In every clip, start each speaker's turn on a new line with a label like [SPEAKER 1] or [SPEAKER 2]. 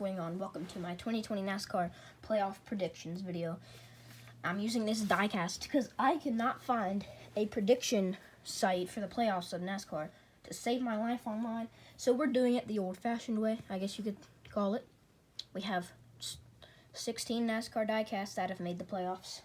[SPEAKER 1] going on? Welcome to my 2020 NASCAR playoff predictions video. I'm using this diecast because I cannot find a prediction site for the playoffs of NASCAR to save my life online. So we're doing it the old-fashioned way, I guess you could call it. We have 16 NASCAR diecasts that have made the playoffs.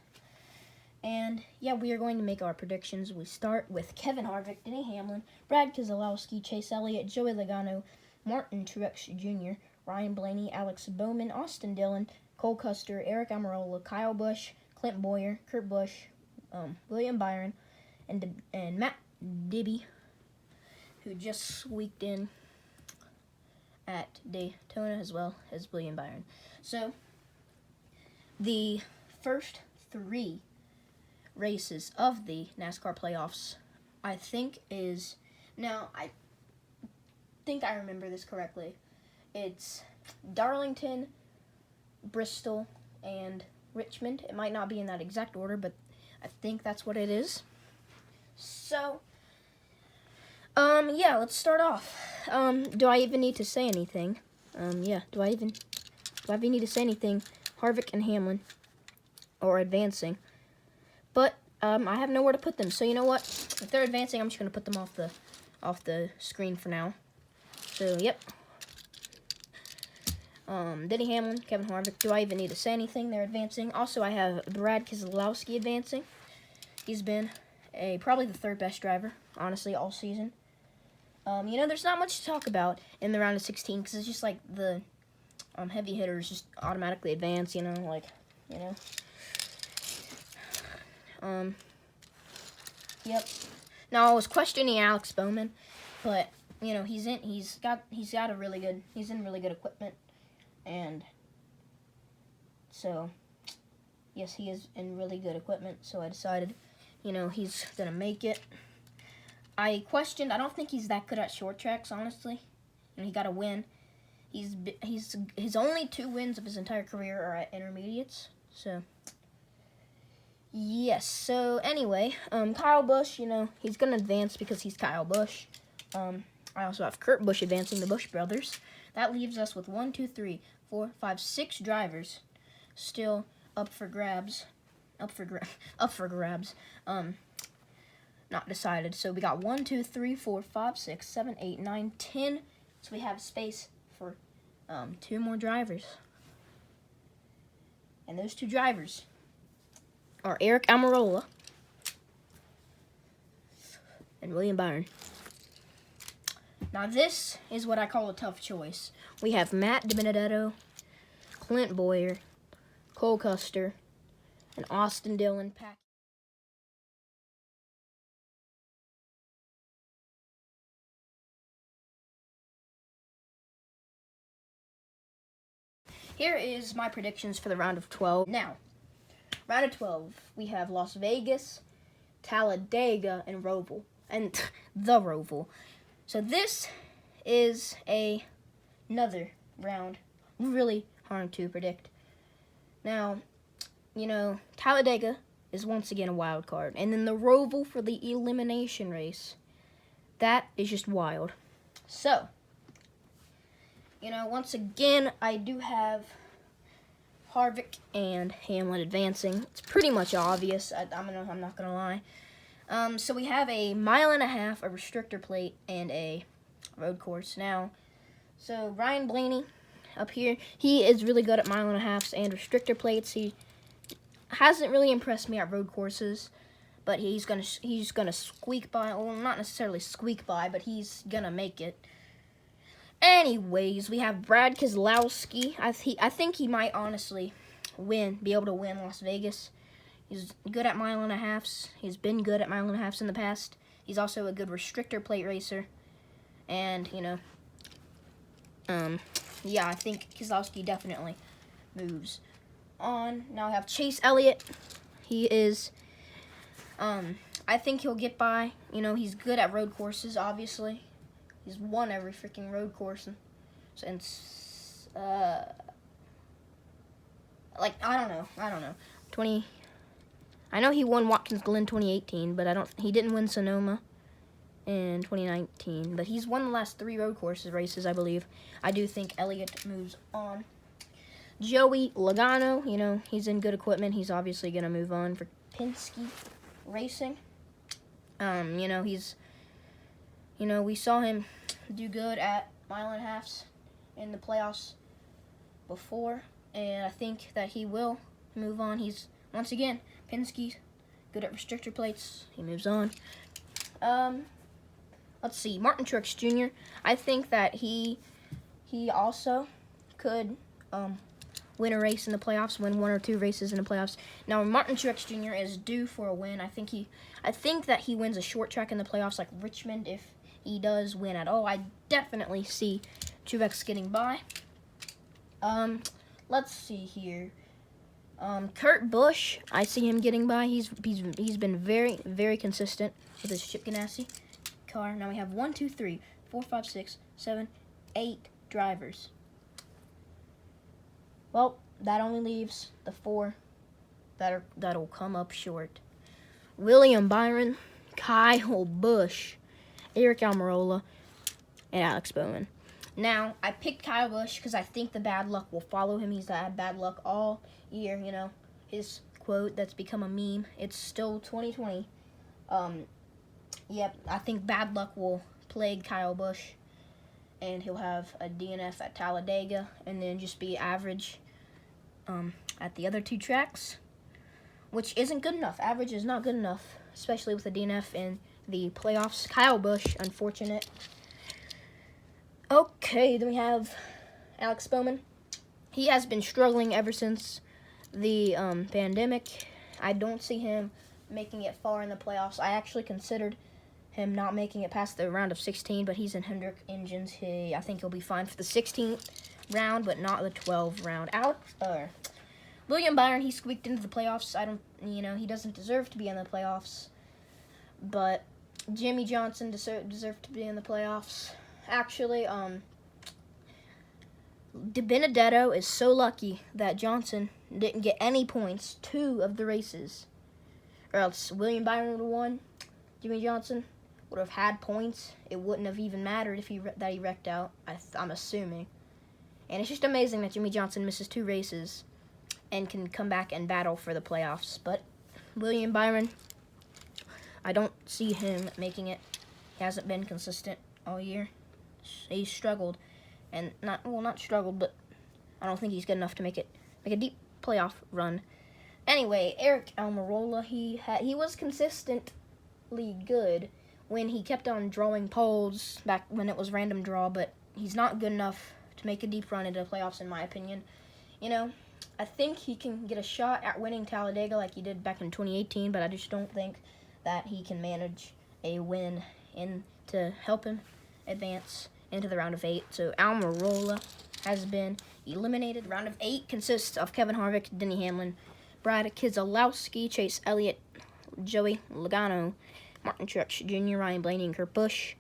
[SPEAKER 1] And yeah, we are going to make our predictions. We start with Kevin Harvick, Denny Hamlin, Brad Keselowski, Chase Elliott, Joey Logano, Martin Truex Jr., Ryan Blaney, Alex Bowman, Austin Dillon, Cole Custer, Eric Almarola, Kyle Busch, Clint Boyer, Kurt Busch, William Byron, and Matt Dibby, who just squeaked in at Daytona, as well as William Byron. So, the first three races of the NASCAR playoffs, I think is, now I think I remember this correctly. It's Darlington, Bristol, and Richmond. It might not be in that exact order, but I think that's what it is. So, yeah, let's start off. Do I even need to say anything? Do I even need to say anything? Harvick and Hamlin are advancing. But, I have nowhere to put them. So, you know what? If they're advancing, I'm just going to put them off the screen for now. So, yep. Denny Hamlin, Kevin Harvick. Do I even need to say anything? They're advancing. Also, I have Brad Keselowski advancing. He's been probably the third best driver, honestly, all season. You know, there's not much to talk about in the round of 16 because it's just like the heavy hitters just automatically advance, you know, Yep. Now, I was questioning Alex Bowman, but you know, he's in really good equipment, and so yes, he is in really good equipment. So I decided, you know, he's gonna make it. I don't think he's that good at short tracks, honestly. And he got a win. His only 2 wins of his entire career are at intermediates. So yes. So anyway, Kyle Busch, you know, he's gonna advance because he's Kyle Busch. I also have Kurt Busch advancing, the Busch brothers. That leaves us with 1, 2, 3, 4, 5, 6 drivers still up for grabs. Not decided. So we got 1, 2, 3, 4, 5, 6, 7, 8, 9, 10. So we have space for 2 more drivers. And those 2 drivers are Eric Almarola and William Byron. Now this is what I call a tough choice. We have Matt DiBenedetto, Clint Boyer, Cole Custer, and Austin Dillon. Here is my predictions for the round of 12. Now, round of 12, we have Las Vegas, Talladega, and Roval, and the Roval. So this is another round, really hard to predict. Now, you know, Talladega is once again a wild card, and then the Roval for the elimination race, that is just wild. So, you know, once again, I do have Harvick and Hamlin advancing. It's pretty much obvious. I'm not gonna lie. So we have a 1.5 miles, a restrictor plate, and a road course now. So Ryan Blaney up here, he is really good at 1.5 miles and restrictor plates. He hasn't really impressed me at road courses, but he's gonna squeak by. Well, not necessarily squeak by, but he's gonna make it. Anyways, we have Brad Keselowski. I think he might honestly be able to win Las Vegas. He's good at 1.5 miles. He's been good at 1.5 miles in the past. He's also a good restrictor plate racer. And, you know, yeah, I think Keselowski definitely moves on. Now I have Chase Elliott. He is, I think he'll get by. You know, he's good at road courses, obviously. He's won every freaking road course since, like, I don't know. I know he won Watkins Glen 2018, but he didn't win Sonoma. in 2019, but he's won the last 3 road courses races, I believe. I do think Elliot moves on. Joey Logano, you know, he's in good equipment. He's obviously going to move on for Penske Racing. You know, we saw him do good at mile and a halves in the playoffs before, and I think that he will move on. He's, once again, Penske, good at restrictor plates. He moves on. Let's see, Martin Truex Jr. I think that he also could win a race in the playoffs, win 1 or 2 races in the playoffs. Now, Martin Truex Jr. is due for a win. I think that he wins a short track in the playoffs like Richmond if he does win at all. I definitely see Truex getting by. Let's see here. Kurt Busch, I see him getting by. He's been very, very consistent with his Chip Ganassi car. Now we have 1, 2, 3, 4, 5, 6, 7, 8 drivers. Well, that only leaves the 4 that'll come up short. William Byron, Kyle Busch, Eric Almarola, and Alex Bowman. Now, I picked Kyle Busch because I think the bad luck will follow him. He's had bad luck all year, you know. His quote that's become a meme. It's still 2020. Yep, I think bad luck will plague Kyle Busch, and he'll have a DNF at Talladega and then just be average at the other 2 tracks, which isn't good enough. Average is not good enough, especially with a DNF in the playoffs. Kyle Busch, unfortunate. Okay, then we have Alex Bowman. He has been struggling ever since the pandemic. I don't see him making it far in the playoffs. I actually considered him not making it past the round of 16, but he's in Hendrick engines. I think he'll be fine for the 16th round, but not the 12th round. William Byron, he squeaked into the playoffs. He doesn't deserve to be in the playoffs, but Jimmy Johnson deserved to be in the playoffs. Actually, DiBenedetto is so lucky that Johnson didn't get any points 2 of the races, or else William Byron would have won. Jimmy Johnson would have had points. It wouldn't have even mattered if he wrecked out, I'm assuming. And it's just amazing that Jimmy Johnson misses 2 races and can come back and battle for the playoffs. But William Byron, I don't see him making it. He hasn't been consistent all year. He's struggled, and not struggled, but I don't think he's good enough to make a deep playoff run. Anyway, Eric Almarola, he was consistently good when he kept on drawing poles back when it was random draw, but he's not good enough to make a deep run into the playoffs, in my opinion. You know, I think he can get a shot at winning Talladega like he did back in 2018, but I just don't think that he can manage a win to help him advance into the round of 8. So Almarola has been eliminated. Round of 8 consists of Kevin Harvick, Denny Hamlin, Brad Keselowski, Chase Elliott, Joey Logano, Martin Truex Jr., Ryan Blaney, and Kurt Busch.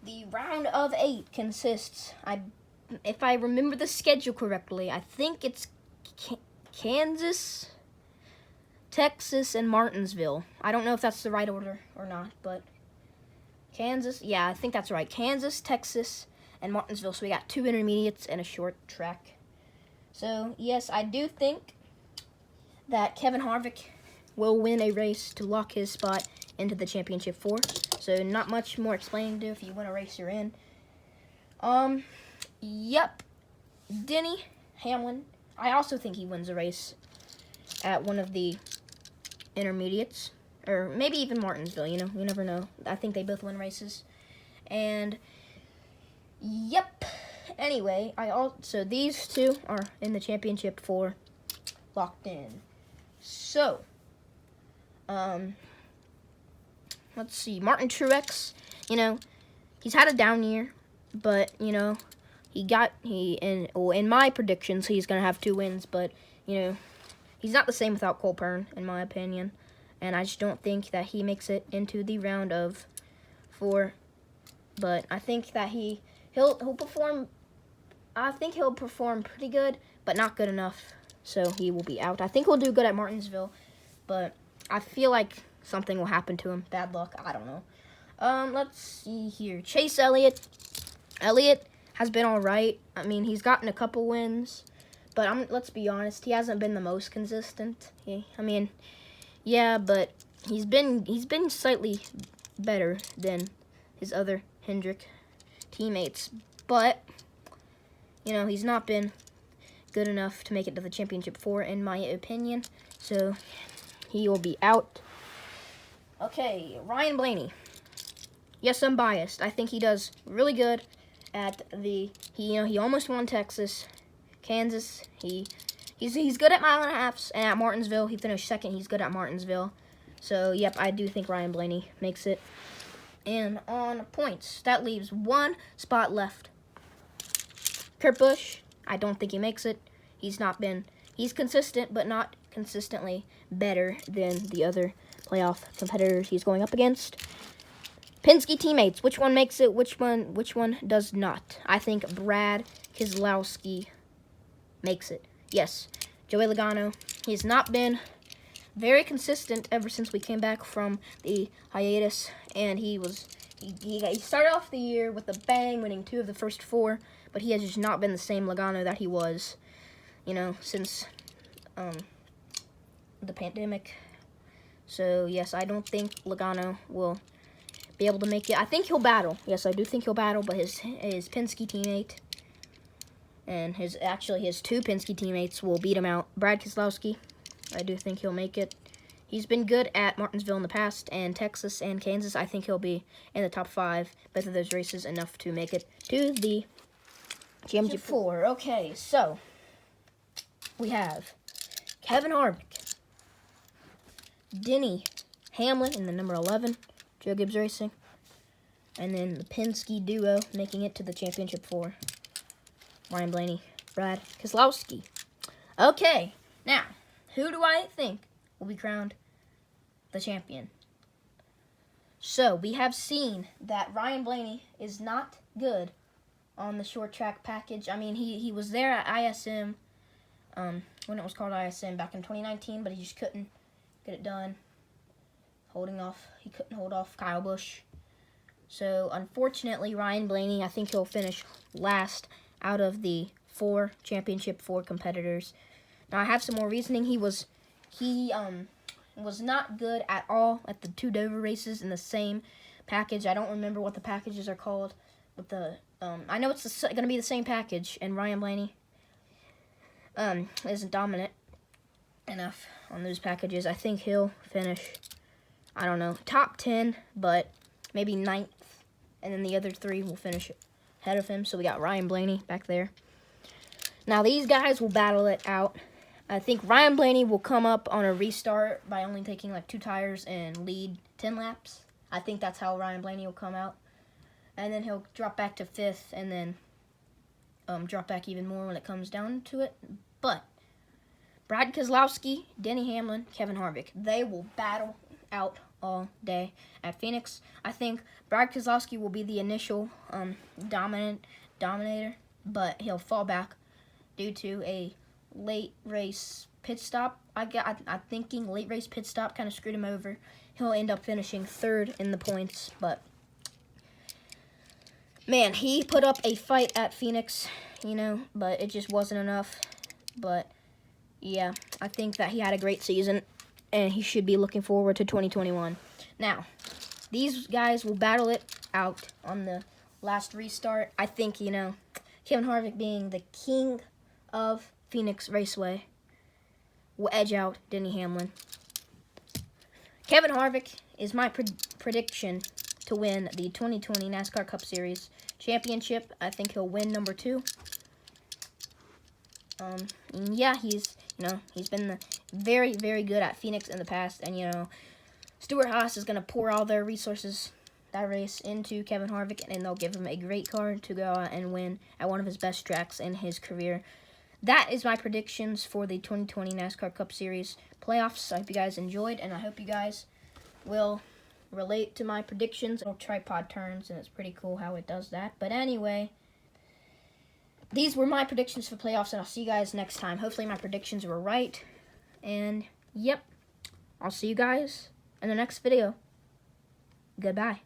[SPEAKER 1] The round of 8 consists, if I remember the schedule correctly, I think it's Kansas, Texas, and Martinsville. I don't know if that's the right order or not, but Kansas, yeah, I think that's right. Kansas, Texas, and Martinsville. So we got 2 intermediates and a short track. So, yes, I do think that Kevin Harvick will win a race to lock his spot into the championship 4. So not much more explaining to do. If you win a race, you're in. Yep. Denny Hamlin, I also think he wins a race at one of the intermediates. Or maybe even Martinsville, you never know. I think they both win races. And, yep. Anyway, so these 2 are in the championship 4, locked in. So, let's see. Martin Truex, he's had a down year, but, in my predictions, he's going to have 2 wins, but, he's not the same without Cole Pern, in my opinion. And I just don't think that he makes it into the round of 4. But I think that he'll perform. I think he'll perform pretty good, but not good enough. So he will be out. I think he'll do good at Martinsville, but I feel like something will happen to him. Bad luck. I don't know. Let's see here. Chase Elliott. Elliott has been all right. I mean, he's gotten a couple wins, but let's be honest, he hasn't been the most consistent. Yeah, but he's been slightly better than his other Hendrick teammates, but he's not been good enough to make it to the championship 4 in my opinion, so he will be out. Okay, Ryan Blaney. Yes, I'm biased. I think he does really good at he almost won Texas, Kansas. He's good at mile and a halves, and at Martinsville he finished second. He's good at Martinsville. So, yep, I do think Ryan Blaney makes it. And on points, that leaves one spot left. Kurt Busch, I don't think he makes it. He's consistent, but not consistently better than the other playoff competitors he's going up against. Penske teammates, which one makes it, which one does not? I think Brad Keselowski makes it. Yes, Joey Logano, he's not been very consistent ever since we came back from the hiatus, and he started off the year with a bang, winning 2 of the first 4, but he has just not been the same Logano that he was, since the pandemic. So, yes, I don't think Logano will be able to make it. I think he'll battle. Yes, I do think he'll battle, but his Penske teammate and his 2 Penske teammates will beat him out. Brad Keselowski, I do think he'll make it. He's been good at Martinsville in the past, and Texas and Kansas. I think he'll be in the top 5, both of those races, enough to make it to the championship 4. Okay, so we have Kevin Harvick, Denny, Hamlin in the number 11, Joe Gibbs Racing, and then the Penske duo making it to the championship 4. Ryan Blaney, Brad Keselowski. Okay, now, who do I think will be crowned the champion? So, we have seen that Ryan Blaney is not good on the short track package. I mean, he was there at ISM, when it was called ISM back in 2019, but he just couldn't get it done. He couldn't hold off Kyle Busch. So, unfortunately, Ryan Blaney, I think he'll finish last out of the 4 championship 4 competitors. Now, I have some more reasoning. He was not good at all at the 2 Dover races in the same package. I don't remember what the packages are called, but I know it's going to be the same package, and Ryan Blaney isn't dominant enough on those packages. I think he'll finish, I don't know, top 10, but maybe 9th, and then the other 3 will finish ahead of him. So we got Ryan Blaney back there. Now these guys will battle it out. I think Ryan Blaney will come up on a restart by only taking like 2 tires and lead 10 laps. I think that's how Ryan Blaney will come out. And then he'll drop back to 5th and then drop back even more when it comes down to it. But Brad Keselowski, Denny Hamlin, Kevin Harvick, they will battle out all day at Phoenix. I think Brad Keselowski will be the initial dominator, but he'll fall back due to a late race pit stop. I'm thinking late race pit stop kind of screwed him over. He'll end up finishing 3rd in the points, but man, he put up a fight at Phoenix, but it just wasn't enough. But yeah, I think that he had a great season, and he should be looking forward to 2021. Now, these guys will battle it out on the last restart. I think, Kevin Harvick, being the king of Phoenix Raceway, will edge out Denny Hamlin. Kevin Harvick is my prediction to win the 2020 NASCAR Cup Series championship. I think he'll win number 2. Yeah, he's been very, very good at Phoenix in the past, and Stewart Haas is going to pour all their resources that race into Kevin Harvick, and they'll give him a great car to go out and win at one of his best tracks in his career. That is my predictions for the 2020 NASCAR Cup Series playoffs. I hope you guys enjoyed, and I hope you guys will relate to my predictions. It'll tripod turns, and it's pretty cool how it does that. But anyway, these were my predictions for playoffs, and I'll see you guys next time. Hopefully my predictions were right. And, yep, I'll see you guys in the next video. Goodbye.